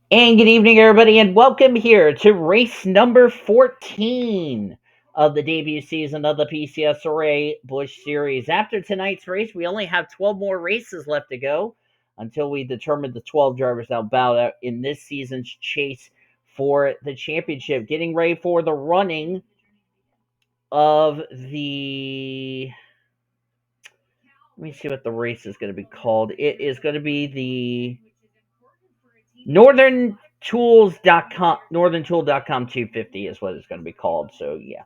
And good evening, everybody, and welcome here to race number 14 of the debut season of the PCSRA Busch Series. After tonight's race, we only have 12 more races left to go until we determine the 12 drivers that will bow out in this season's chase for the championship. Getting ready for the running of the. Let me see what the race is going to be called. It is going to be the Northern Tool.com 250 is what it's going to be called. So, yeah.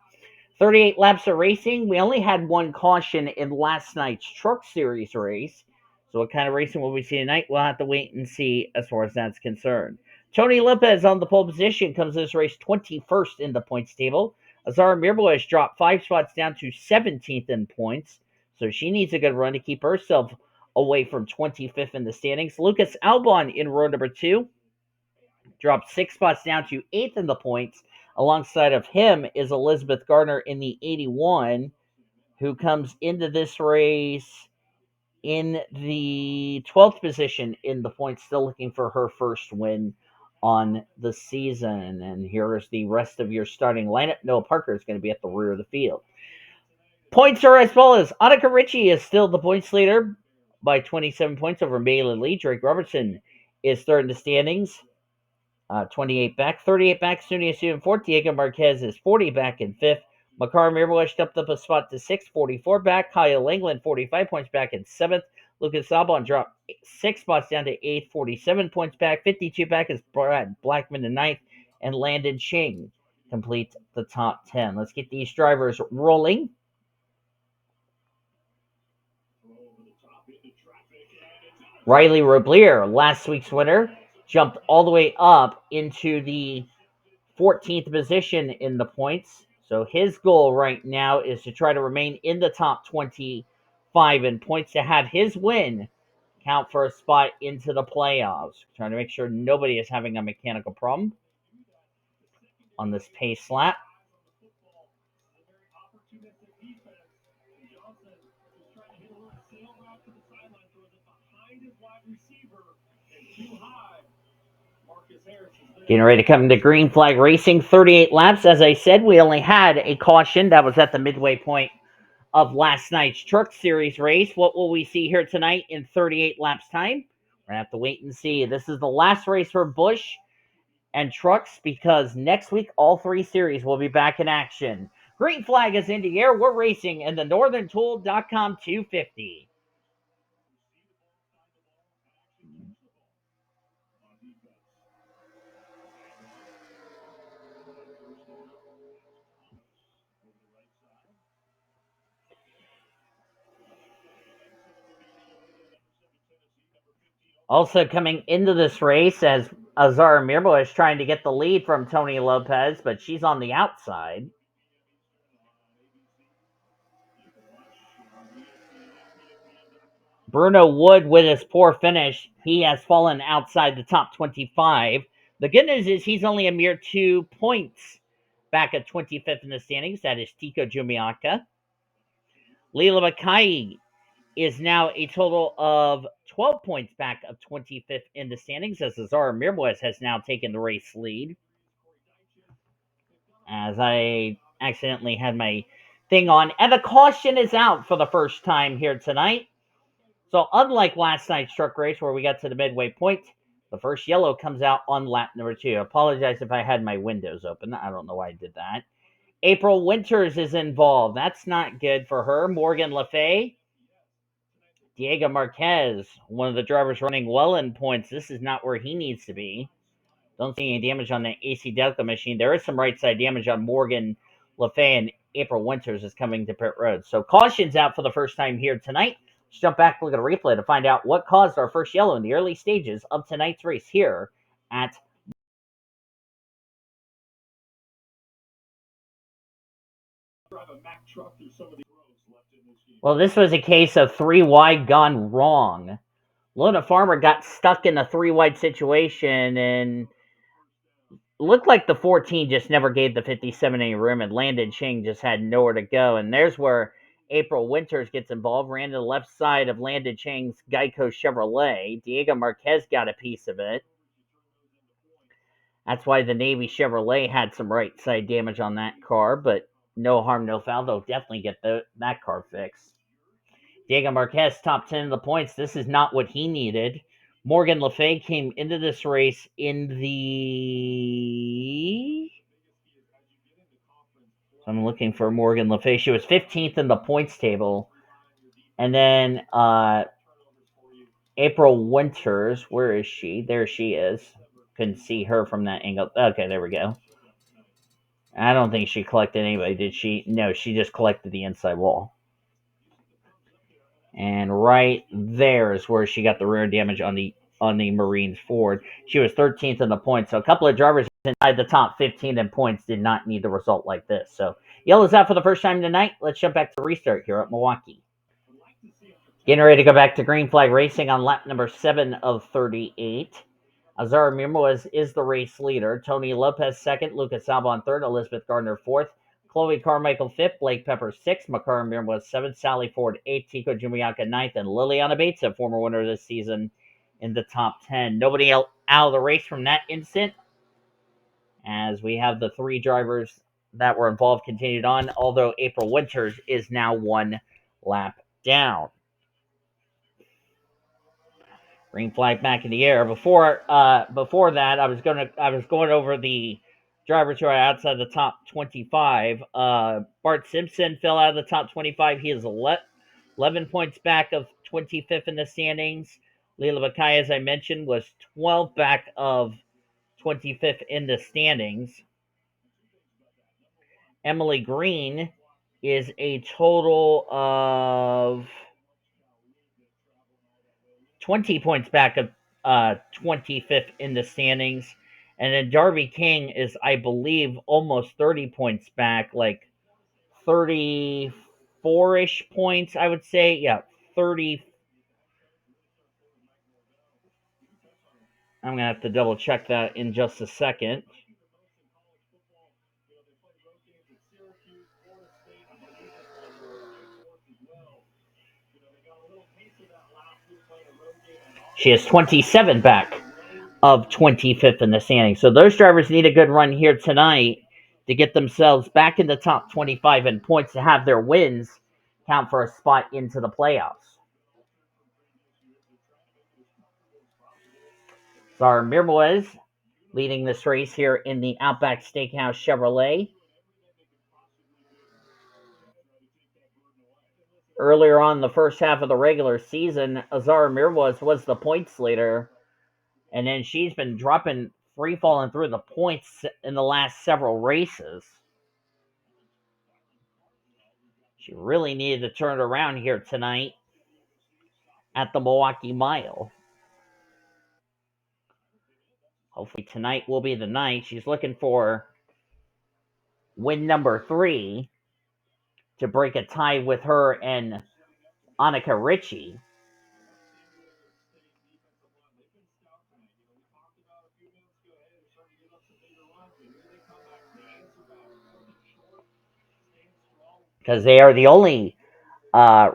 38 laps of racing. We only had one caution in last night's Truck Series race. So, what kind of racing will we see tonight? We'll have to wait and see as far as that's concerned. Tony Lopez on the pole position comes this race 21st in the points table. Azar Amirmoez dropped 5 spots down to 17th in points. So, she needs a good run to keep herself away from 25th in the standings. Lucas Albon in row number 2 dropped 6 spots down to 8th in the points. Alongside of him is Elizabeth Gardner in the 81, who comes into this race in the 12th position in the points, still looking for her first win on the season. And here is the rest of your starting lineup. Noah Parker is going to be at the rear of the field. Points are as follows. Annika Ricci is still the points leader by 27 points over Malin Lee. Drake Robertson is third in the standings. 28 back, 38 back, S Hsu in fourth. Diego Marquez is 40 back in fifth. Makar Mirwaj stepped up a spot to sixth, 44 back. K Langeland, 45 points back in seventh. Lucas Albon dropped 6 spots down to eighth, 47 points back. 52 back is Brad Blackmon in ninth, and Landon Chang complete the top 10. Let's get these drivers rolling. Riley Roblier, last week's winner, jumped all the way up into the 14th position in the points. So his goal right now is to try to remain in the top 25 in points to have his win count for a spot into the playoffs. Trying to make sure nobody is having a mechanical problem on this pace lap. Getting ready to come to green flag racing. 38 laps. As I said, we only had a caution that was at the midway point of last night's Truck Series race. What will we see here tonight in 38 laps time? We're going to have to wait and see. This is the last race for Busch and Trucks because next week all three series will be back in action. Green flag is in the air. We're racing in the NorthernTool.com 250. Also coming into this race as Azar Amirmoez is trying to get the lead from Tony Lopez, but she's on the outside. Bruno Wood, with his poor finish, he has fallen outside the top 25. The good news is he's only a mere 2 points back at 25th in the standings. That is T Jumiaka. Leela Makai is now a total of 12 points back of 25th in the standings as Azar Amirmoez has now taken the race lead. As I accidentally had my thing on. And the caution is out for the first time here tonight. So unlike last night's truck race where we got to the midway point, the first yellow comes out on lap number 2. I apologize if I had my windows open. I don't know why I did that. April Winters is involved. That's not good for her. Morgan Le Fay. Diego Marquez, one of the drivers running well in points. This is not where he needs to be. Don't see any damage on the AC Delta machine. There is some right side damage on Morgan Le Fay, and April Winters is coming to pit road. So caution's out for the first time here tonight. Let's jump back and look at a replay to find out what caused our first yellow in the early stages of tonight's race here at. Well, this was a case of 3 wide gone wrong. Lona Farmer got stuck in a 3 wide situation and looked like the 14 just never gave the 57 any room, and Landon Chang just had nowhere to go. And there's where April Winters gets involved, ran to the left side of Landon Chang's Geico Chevrolet. Diego Marquez got a piece of it. That's why the Navy Chevrolet had some right side damage on that car, but no harm, no foul. They'll definitely get that car fixed. Diego Marquez, top 10 of the points. This is not what he needed. Morgan Le Fay came into this race in the. So I'm looking for Morgan Le Fay. She was 15th in the points table. And then April Winters, where is she? There she is. Couldn't see her from that angle. Okay, there we go. I don't think she collected anybody, did she? No, she just collected the inside wall. And right there is where she got the rear damage on the Marines Ford. She was 13th in the points. So a couple of drivers inside the top 15 in points did not need the result like this. So yellow's out for the first time tonight. Let's jump back to restart here at Milwaukee. Getting ready to go back to green flag racing on lap number 7 of 38. Azar Amirmoez is the race leader. Tony Lopez second. Lucas Albon third. Elizabeth Gardner fourth. Chloe Carmichael fifth. Blake Pepper sixth. Makar Amirmoez seventh. Sally Ford eighth. T Jumiaka ninth. And Liliana Bates, a former winner this season, in the top 10. Nobody out of the race from that instant, as we have the 3 drivers that were involved continued on, although April Winters is now 1 lap down. Green flag back in the air. Before that, I was going over the drivers who are outside the top 25. Bart Simpson fell out of the top 25. He is 11 points back of 25th in the standings. Leila Bakai, as I mentioned, was 12 back of 25th in the standings. Emily Green is a total of 20 points back of 25th in the standings. And then Darby King is, I believe, almost 30 points back, like 34-ish points, I would say. Yeah, 30. I'm going to have to double check that in just a second. She is 27 back of 25th in the standings. So those drivers need a good run here tonight to get themselves back in the top 25 in points to have their wins count for a spot into the playoffs. Azar Amirmoez leading this race here in the Outback Steakhouse Chevrolet. Earlier on the first half of the regular season, Azar Amirmoez was the points leader, and then she's been free falling through the points in the last several races. She really needed to turn it around here tonight at the Milwaukee Mile. Hopefully tonight will be the night. She's looking for win number 3 to break a tie with her and Annika Ricci. Because they are the only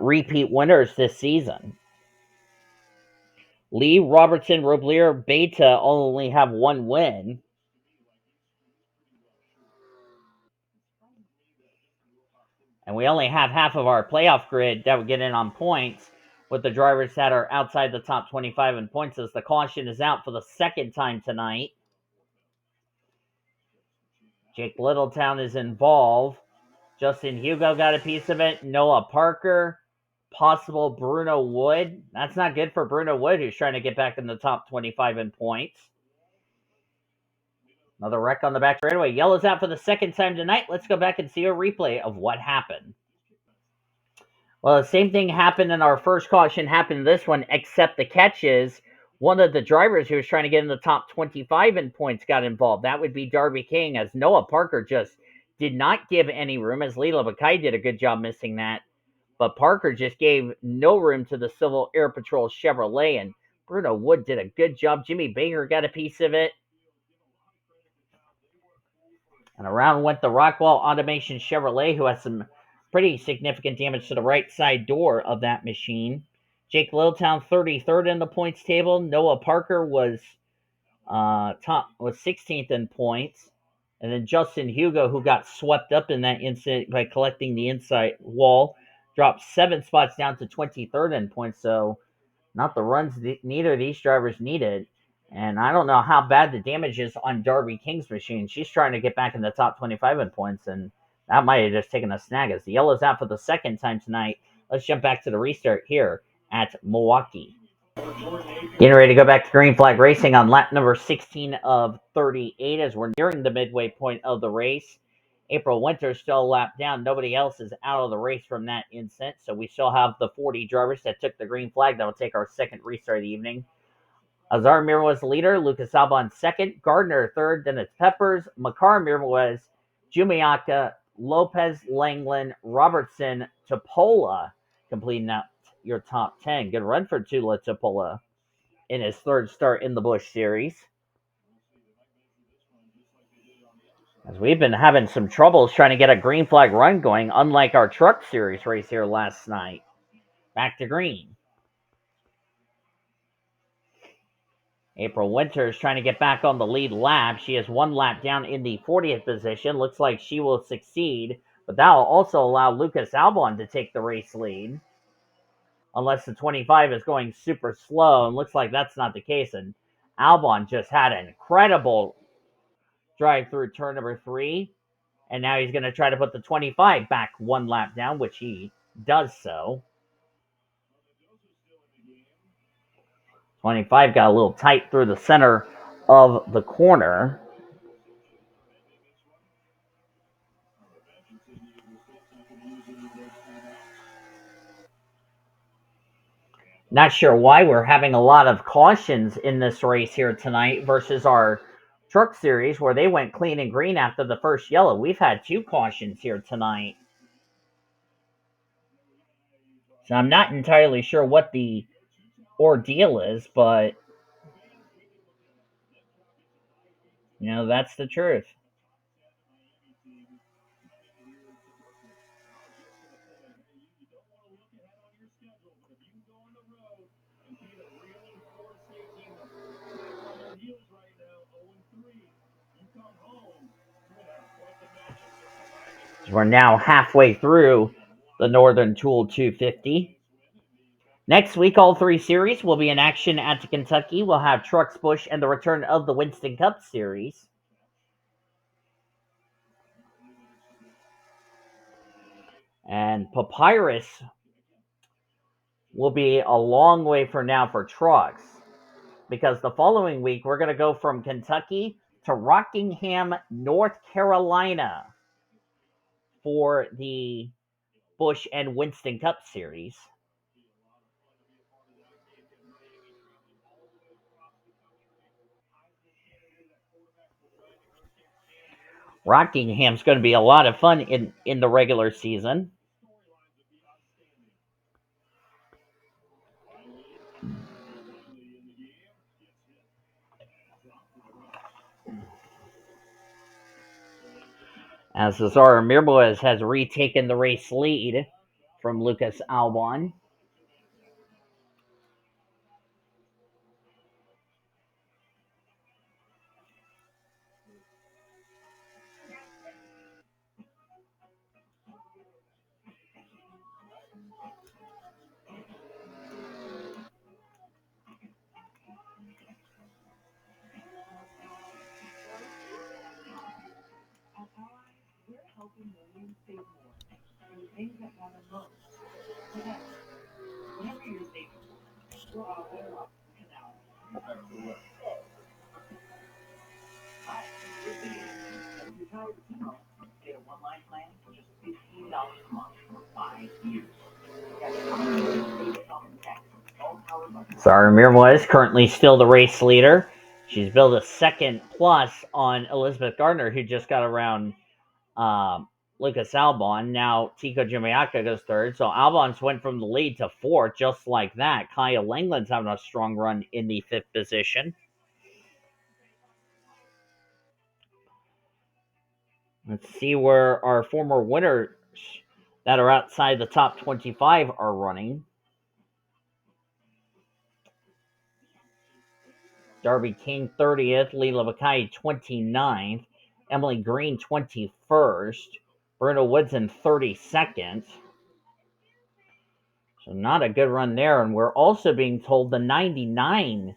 repeat winners this season. Lee, Robertson, Roblier, Beta only have 1 win. And we only have half of our playoff grid that would get in on points with the drivers that are outside the top 25 in points, as the caution is out for the second time tonight. Jake Littletown is involved. Justin Hugo got a piece of it. Noah Parker. Possible Bruno Wood. That's not good for Bruno Wood, who's trying to get back in the top 25 in points. Another wreck on the back straightaway. Yellow's out for the second time tonight. Let's go back and see a replay of what happened. Well, the same thing happened in our first caution, happened in this one, except the catch is one of the drivers who was trying to get in the top 25 in points got involved. That would be Darby King, as Noah Parker just did not give any room, as Leela Bakai did a good job missing that. But Parker just gave no room to the Civil Air Patrol Chevrolet, and Bruno Wood did a good job. Jimmy Baker got a piece of it. And around went the Rockwell Automation Chevrolet, who has some pretty significant damage to the right side door of that machine. Jake Littleton, 33rd in the points table. Noah Parker was top was 16th in points, and then Justin Hugo, who got swept up in that incident by collecting the inside wall, dropped 7 spots down to 23rd in points. So not the runs neither of these drivers needed. And I don't know how bad the damage is on Darby King's machine. She's trying to get back in the top 25 in points, and that might have just taken a snag as the yellow's out for the second time tonight. Let's jump back to the restart here at Milwaukee. Getting ready to go back to green flag racing on lap number 16 of 38 as we're nearing the midway point of the race. April Winter's still a lap down. Nobody else is out of the race from that incident. So we still have the 40 drivers that took the green flag. That will take our second restart of the evening. Azar Amirmoez leader, Lucas Albon second, Gardner third, then it's Peppers, Makar Amirmoez, Jumiaka, Lopez, Langeland, Robertson, Topola, completing out your top 10. Good run for Tula Topola in his third start in the Busch series. As we've been having some troubles trying to get a green flag run going, unlike our truck series race here last night. Back to green. April Winters trying to get back on the lead lap. She is 1 lap down in the 40th position. Looks like she will succeed, but that will also allow Lucas Albon to take the race lead. Unless the 25 is going super slow, and looks like that's not the case. And Albon just had an incredible drive through turn number 3. And now he's going to try to put the 25 back 1 lap down, which he does so. 25 got a little tight through the center of the corner. Not sure why we're having a lot of cautions in this race here tonight versus our truck series where they went clean and green after the first yellow. We've had 2 cautions here tonight. So I'm not entirely sure what the ordeal is, but that's the truth. We're now halfway through the Northern Tool 250. Next week, all 3 series will be in action at Kentucky. We'll have Trucks, Busch, and the return of the Winston Cup Series. And Papyrus will be a long way from now for trucks, because the following week we're going to go from Kentucky to Rockingham, North Carolina for the Busch and Winston Cup Series. Rockingham's going to be a lot of fun in the regular season. As Azar Amirmoez has retaken the race lead from Lucas Albon. Azar Amirmoez currently still the race leader. She's built a second plus on Elizabeth Gardner, who just got around Lucas Albon. Now T Jumiaka goes third. So Albon's went from the lead to fourth, just like that. K Langeland's having a strong run in the 5th position. Let's see where our former winners that are outside the top 25 are running. Darby King 30th, Leela Mackay 29th, Emily Green 21st, Bruno Woodson 32nd. So not a good run there. And we're also being told the 99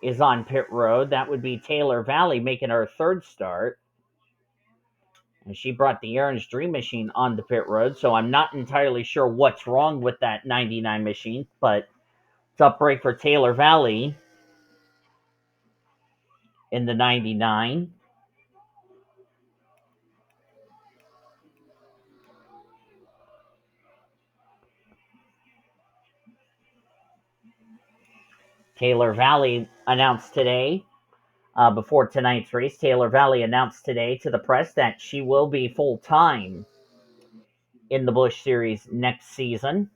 is on pit road. That would be Taylor Valley making her third start. And she brought the Aaron's Dream Machine on the pit road. So I'm not entirely sure what's wrong with that 99 machine, but it's up break for Taylor Valley in the 99. Taylor Valley announced today, before tonight's race, Taylor Valley announced today to the press that she will be full time in the Busch Series next season.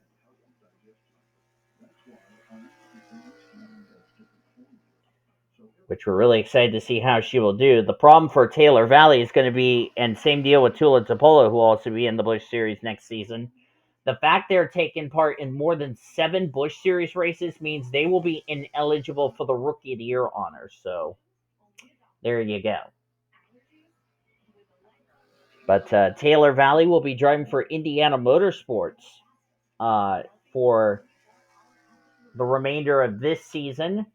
Which we're really excited to see how she will do. The problem for Taylor Valley is going to be, and same deal with Tula Topola, who will also be in the Busch Series next season. The fact they're taking part in more than 7 Busch Series races means they will be ineligible for the Rookie of the Year honors. So there you go. But Taylor Valley will be driving for Indiana Motorsports for the remainder of this season.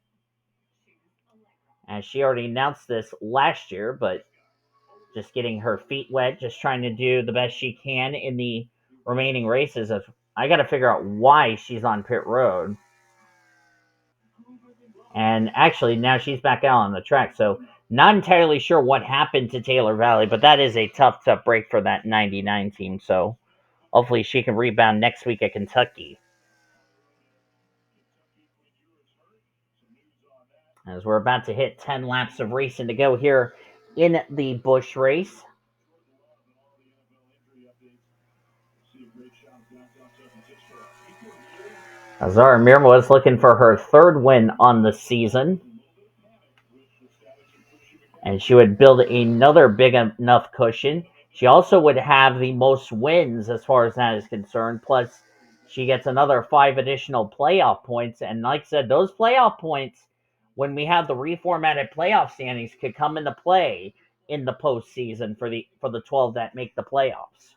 And she already announced this last year, but just getting her feet wet, just trying to do the best she can in the remaining races. I got to figure out why she's on pit road. And actually, now she's back out on the track. So, not entirely sure what happened to Taylor Valley, but that is a tough break for that 99 team. So, hopefully, she can rebound next week at Kentucky. As we're about to hit 10 laps of racing to go here in the Busch race. Azar Amirmoez looking for her third win on the season. And she would build another big enough cushion. She also would have the most wins as far as that is concerned. Plus, she gets another 5 additional playoff points. And like I said, those playoff points, when we have the reformatted playoff standings, could come into play in the postseason for the 12 that make the playoffs.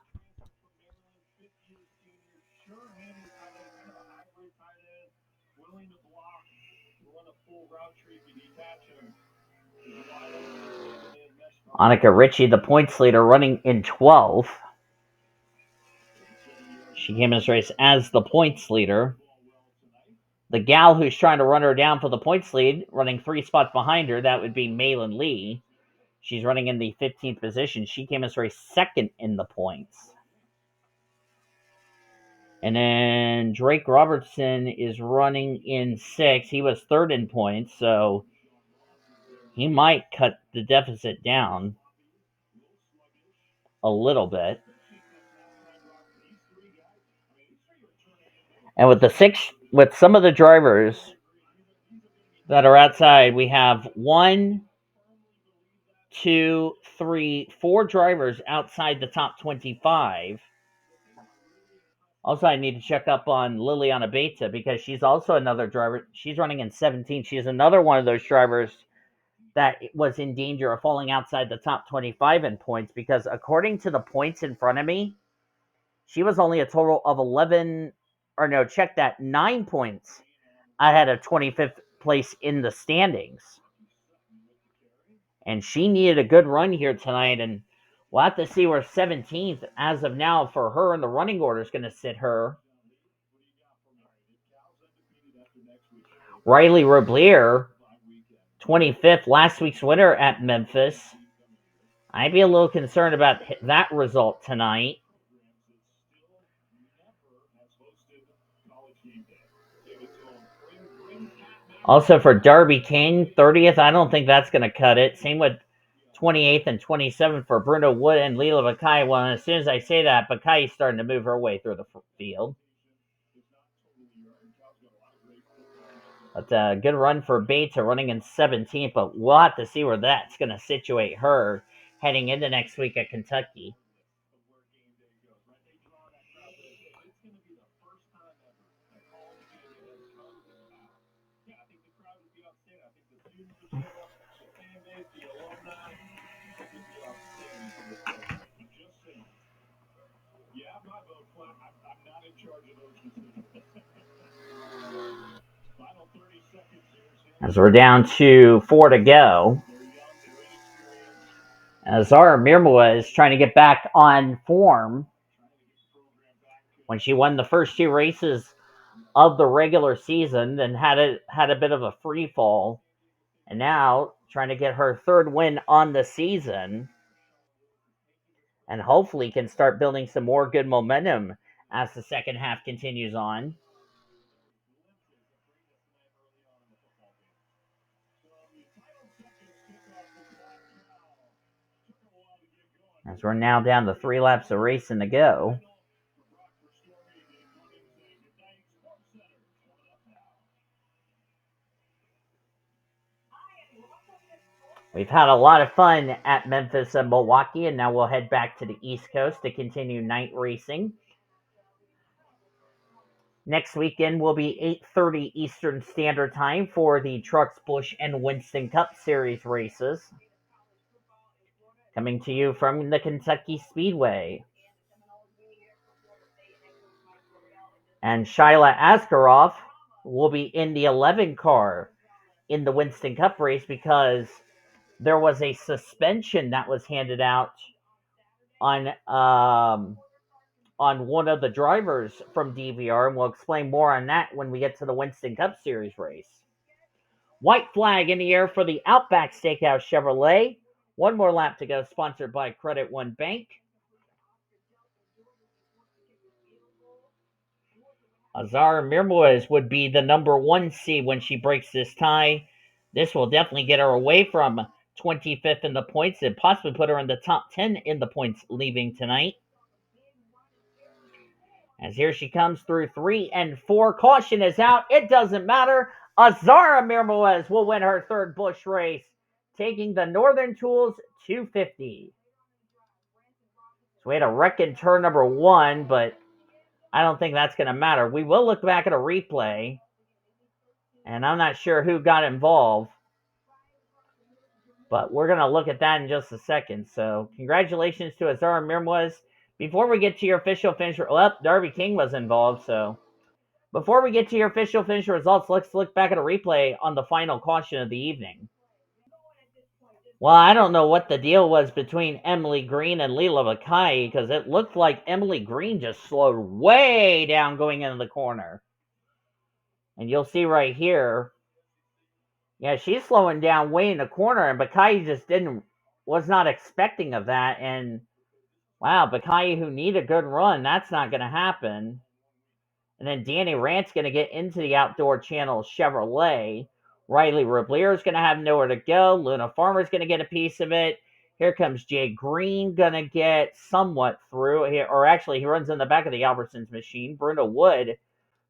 Annika Ricci, the points leader, running in 12th. She came in this race as the points leader. The gal who's trying to run her down for the points lead, running 3 spots behind her, that would be Malin Lee. She's running in the 15th position. She came in this race second in the points. And then Drake Robertson is running in 6th. He was third in points, so he might cut the deficit down a little bit. And with some of the drivers that are outside, we have 1, 2, 3, 4 drivers outside the top 25. Also, I need to check up on Liliana Beta because she's also another driver. She's running in 17. She's another one of those drivers that was in danger of falling outside the top 25 in points because according to the points in front of me, she was only a total of 9 points ahead of 25th place in the standings. And she needed a good run here tonight, and we'll have to see where 17th, as of now, for her in the running order is going to sit her. Riley Roblier, 25th, last week's winner at Memphis. I'd be a little concerned about that result tonight. Also for Darby King, 30th, I don't think that's going to cut it. Same with 28th and 27th for Bruno Wood and Leela Bakai. Well, as soon as I say that, Bakai's starting to move her way through the field. But a good run for Beta running in 17th, but we'll have to see where that's going to situate her heading into next week at Kentucky. As we're down to 4 to go. Azar Amirmoez trying to get back on form when she won the first two races of the regular season, then had a bit of a free fall, and now trying to get her third win on the season, and hopefully can start building some more good momentum as the second half continues on. As we're now down to 3 laps of racing to go. We've had a lot of fun at Memphis and Milwaukee, and now we'll head back to the East Coast to continue night racing. Next weekend will be 8:30 Eastern Standard Time for the Trucks, Busch, and Winston Cup Series races. Coming to you from the Kentucky Speedway. And Shyla Askaroff will be in the 11 car in the Winston Cup race because there was a suspension that was handed out on one of the drivers from DVR, and we'll explain more on that when we get to the Winston Cup Series race. White flag in the air for the Outback Steakhouse Chevrolet. One more lap to go, sponsored by Credit One Bank. Azar Amirmoez would be the number 1 seed when she breaks this tie. This will definitely get her away from 25th in the points and possibly put her in the top 10 in the points leaving tonight. As here she comes through 3 and 4. Caution is out. It doesn't matter. Azar Amirmoez will win her third Busch race, taking the Northern Tools 250. So we had a wreck in turn number 1, but I don't think that's going to matter. We will look back at a replay, and I'm not sure who got involved, but we're going to look at that in just a second. So congratulations to Azar Amirmoez. Before we get to your official finish, Darby King was involved, so before we get to your official finish results, let's look back at a replay on the final caution of the evening. Well, I don't know what the deal was between Emily Green and Leela Mackay, because it looked like Emily Green just slowed way down going into the corner. And you'll see right here, yeah, she's slowing down way in the corner, and Mackay just was not expecting of that. And wow, Mackay, who need a good run, that's not going to happen. And then Danny Rant's going to get into the Outdoor Channel Chevrolet. Riley Reblier is going to have nowhere to go. Luna Farmer's going to get a piece of it. Here comes Jay Green, going to get somewhat through. Or actually, he runs in the back of the Albertsons machine. Bruno Wood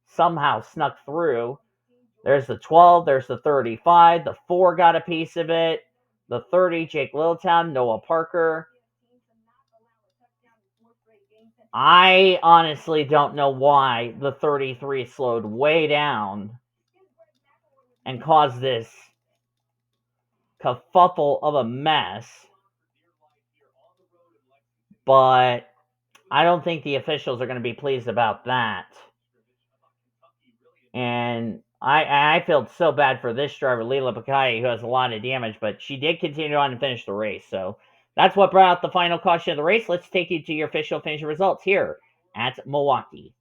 somehow snuck through. There's the 12. There's the 35. The 4 got a piece of it. The 30, Jake Littleton, Noah Parker. I honestly don't know why the 33 slowed way down and caused this kerfuffle of a mess. But I don't think the officials are going to be pleased about that. And I felt so bad for this driver, Leela Mackay, who has a lot of damage, but she did continue on and finish the race. So that's what brought out the final caution of the race. Let's take you to your official finish results here at Milwaukee.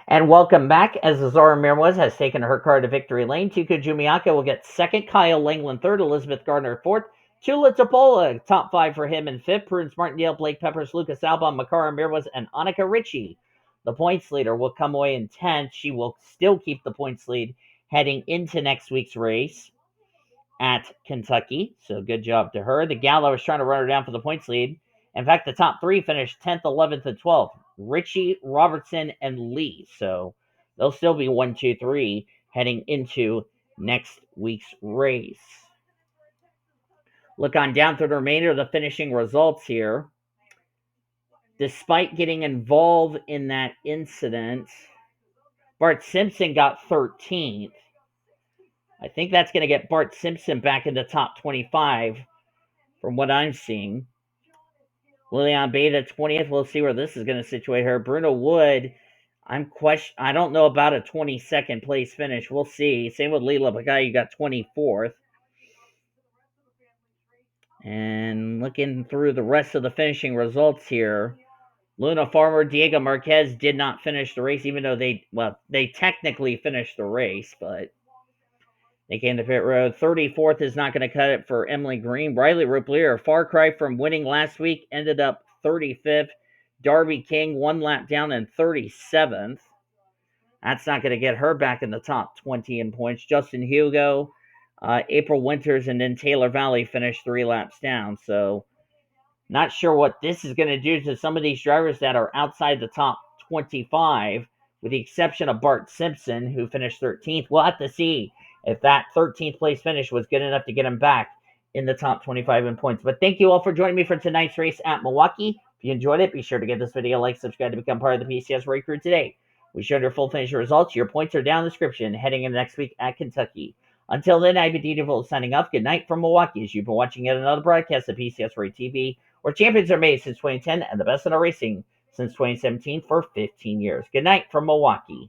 And welcome back, as Azar Amirmoez has taken her car to victory lane. T Jumiaka will get second, Kyle Langeland third, Elizabeth Gardner fourth, Tula Topola, top 5 for him in fifth, Prudence Martindale, Blake Peppers, Lucas Albon, Makara Amirmoez, and Annika Ricci. The points leader will come away in 10th. She will still keep the points lead heading into next week's race at Kentucky. So good job to her. The Gallo is trying to run her down for the points lead. In fact, the top 3 finished 10th, 11th, and 12th. Ricci, Robertson, and Lee. So they'll still be 1, 2, 3 heading into next week's race. Look on down through the remainder of the finishing results here. Despite getting involved in that incident, Bart Simpson got 13th. I think that's going to get Bart Simpson back in the top 25 from what I'm seeing. Lilian Beta 20th. We'll see where this is going to situate her. Bruno Wood, I don't know about a 22nd place finish. We'll see. Same with Leela Bagai, you got 24th. And looking through the rest of the finishing results here, Luna Farmer, Diego Marquez did not finish the race, even though they technically finished the race, but they came to pit road. 34th is not going to cut it for Emily Green. Riley Ruplier, far cry from winning last week, ended up 35th. Darby King, one lap down in 37th. That's not going to get her back in the top 20 in points. Justin Hugo, April Winters, and then Taylor Valley finished 3 laps down. So not sure what this is going to do to some of these drivers that are outside the top 25, with the exception of Bart Simpson, who finished 13th. We'll have to see if that 13th place finish was good enough to get him back in the top 25 in points. But thank you all for joining me for tonight's race at Milwaukee. If you enjoyed it, be sure to give this video a like, subscribe to become part of the PCSRA crew today. We showed your full finish results. Your points are down in the description heading into next week at Kentucky. Until then, I've been D Robertson signing off. Good night from Milwaukee, as you've been watching yet another broadcast of PCSRA TV, where champions are made since 2010 and the best in our racing since 2017 for 15 years. Good night from Milwaukee.